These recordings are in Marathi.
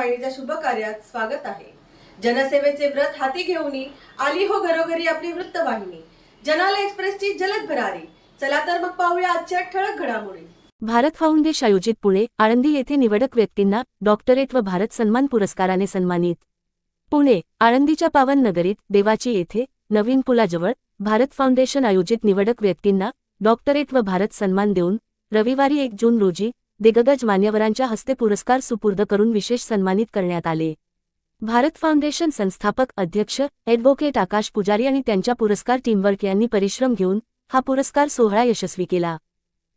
वृत्तवाहिनीच्या शुभ कार्यात स्वागत आहे। जनसेवेचे व्रत हाती घेऊन आली हो घरोघरी आपली वृत्तवाहिनी। जनाला एक्सप्रेसची जलद भरारी। चला तर मग पाहूया आजच्या ठळक घडामोडी। भारत फाउंडेशन आयोजित पुणे आळंदी येथे निवडक व्यक्तींना डॉक्टरेट व भारत सन्मान पुरस्काराने सन्मानित। पुणे आळंदीच्या पावन नगरीत देवाची येथे नवीन पुलाजवळ भारत फाउंडेशन आयोजित निवडक व्यक्तींना डॉक्टरेट व भारत सन्मान देऊन रविवारी 1 जून रोजी दिग्गज मान्यवरांच्या हस्ते पुरस्कार सुपूर्द करून विशेष सन्मानित करण्यात आले। भारत फाउंडेशन संस्थापक अध्यक्ष ॲडव्होकेट आकाश पुजारी आणि त्यांच्या पुरस्कार टीमवर्क यांनी परिश्रम घेऊन हा पुरस्कार सोहळा यशस्वी केला।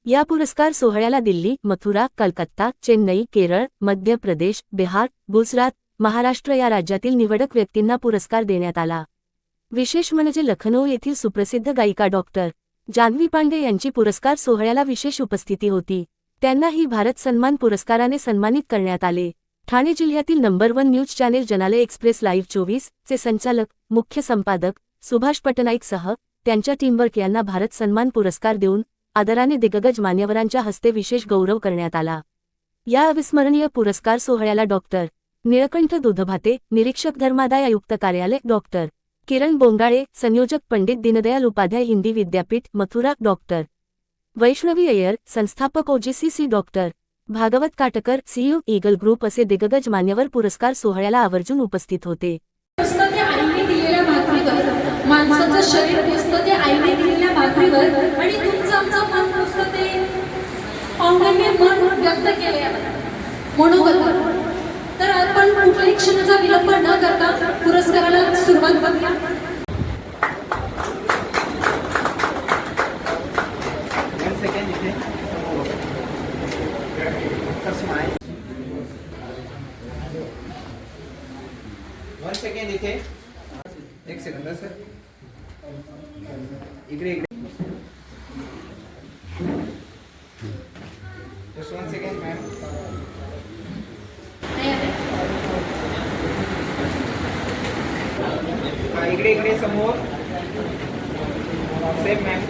या पुरस्कार सोहळ्याला दिल्ली, मथुरा, कलकत्ता, चेन्नई, केरळ, मध्य प्रदेश, बिहार, गुजरात, महाराष्ट्र या राज्यातील निवडक व्यक्तींना पुरस्कार देण्यात आला। विशेष म्हणजे लखनौ येथील सुप्रसिद्ध गायिका डॉक्टर जान्हवी पांडे यांची पुरस्कार सोहळ्याला विशेष उपस्थिती होती। त्यांनाही भारत सन्मान पुरस्काराने सन्मानित करण्यात आले। ठाणे जिल्ह्यातील नंबर 1 न्यूज चॅनेल जनाले एक्सप्रेस लाईव्ह 24 चे संचालक, मुख्य संपादक सुभाष पटनाईकसह त्यांच्या टीमवर्क यांना भारत सन्मान पुरस्कार देऊन आदराने दिग्गज मान्यवरांच्या हस्ते विशेष गौरव करण्यात आला। या अविस्मरणीय पुरस्कार सोहळ्याला डॉक्टर निळकंठ दुधभाते, निरीक्षक धर्मादाय आयुक्त कार्यालय, डॉक्टर किरण बोंगाळे, संयोजक पंडित दीनदयाल उपाध्याय हिंदी विद्यापीठ, मथुरा, डॉक्टर वैष्णवी अय्यर, संस्थापक OGCC doctor Bhagwat Katkar, CEO Eagle group असे दिग्गज मान्यवर पुरस्कार सोहळ्याला आवर्जून उपस्थित होते। आईने दिलेल्या भाकरीवर माणसाचं शरीर पोचतं ते आईने दिलेल्या भाकरीवर आणि तुमचं आमचं मन पोचतं ते पाहुण्यांनी मन व्यक्त केले मनोगत। तर आपण कुठल्याही क्षणाचा विलंब न करता पुरस्काराला सुरुवात करूया। वन सेकंड इथे एक सेकंद सर इकडे जस्ट वन सेकंड मॅम इकडे समोर सेम मॅम।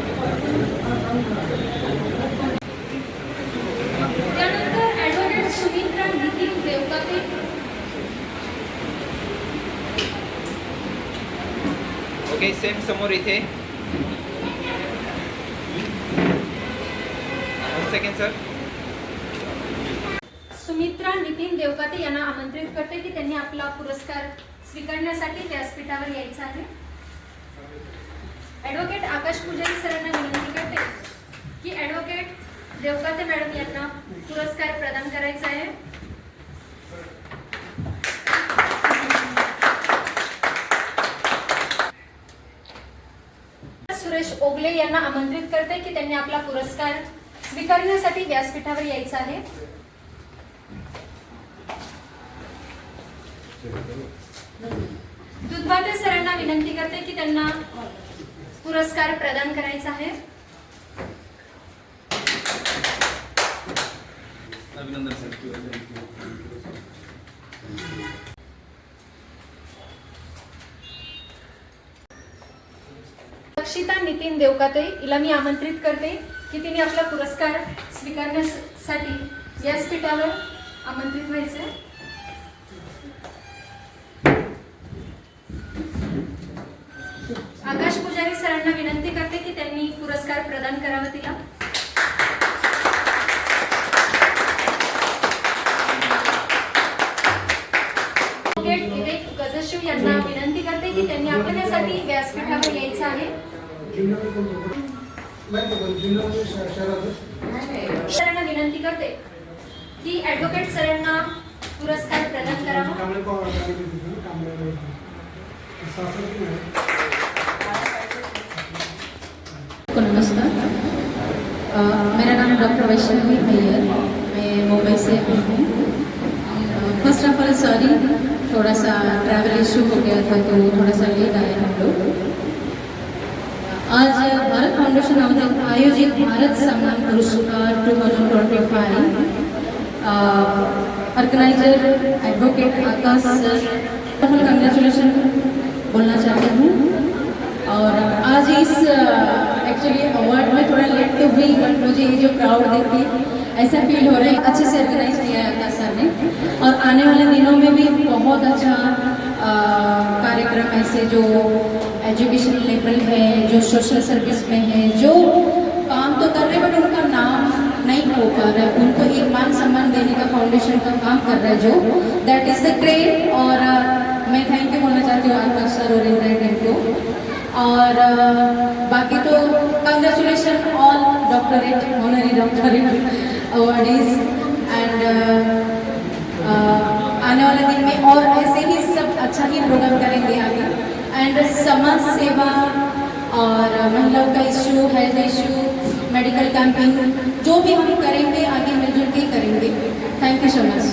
त्यानंतर advocate Sumitra Nitin Devkate, okay same समोर इथे one second sir. Sumitra Nitin Devkate यांना आमंत्रित करते की त्यांनी आपला पुरस्कार स्वीकारण्यासाठी व्यासपीठावर यायचं आहे। ॲडव्होकेट आकाश पुजारी सरांना विनंती करते की ॲडव्होकेट देवकाते मॅडम यांना पुरस्कार प्रदान करायचा आहे। सुरेश ओगले यांना आमंत्रित करते की त्यांनी आपला पुरस्कार स्वीकारण्यासाठी व्यासपीठावर यायचं आहे। दुधभाते सरांना विनंती करते की त्यांना पुरस्कार प्रदान करायचा आहे। रक्षिता नितीन देवकाते हिला मी आमंत्रित करते की तिने आपला पुरस्कार स्वीकारण्यासाठी व्यासपीठावर आमंत्रित व्हायचे। आकाश पुजारी सरांना विनंती करते की त्यांनी पुरस्कार प्रदान करावा तिला। विवेक गजशिव यांना विनंती करते की त्यांनी आपल्यासाठी व्यासपीठावर यायचं आहे। सरांना विनंती करते की ॲडव्होकेट सरांना पुरस्कार प्रदान करावा। नमस्कार, मेरा नाम डॉक्टर वैष्णवी अय्यर, मैं मुंबई से आई हूँ। फर्स्ट ऑफ ऑल सॉरी, थोड़ा सा ट्रैवल इशू हो गया था तो थोड़ा सा लेट आए हम लोग। आज भारत फाउंडेशन आयोजित भारत सन्मान पुरस्कार 2025 ऑर्गेनाइजर एडवोकेट आकाश सर, कंग्रेचुलेशन बोलना चाहती हूँ। और आज इस एक्चुअली अवार्ड में थोड़ा लेट तो हुई, बट मुझे ये जो क्राउड देखी ऐसा फील हो रहा है, अच्छे से ऑर्गेनाइज किया है आकाश सर ने। और आने वाले दिनों में भी बहुत अच्छा कार्यक्रम ऐसे जो एजुकेशन लेवल है, जो सोशल सर्विस में है, जो काम तो कर रहे हैं बट उनका नाम नहीं हो पा रहा है, उनको एक मान सम्मान देने का फाउंडेशन का काम कर रहा है जो दैट इज़ द ग्रेट। और मैं थैंक यू बोलना चाहती हूँ आकाश सर और इंद्रा टीम को। और बाकी तो congratulation all doctorate, honorary doctorate awardees. And आने वाले दिन में और ऐसे ही सब अच्छा ही प्रोग्राम करेंगे आगे। एंड समाज सेवा और महिलाओं का issue, health issue, medical camping जो भी हम करेंगे आगे मिलजुल के करेंगे। Thank you so much.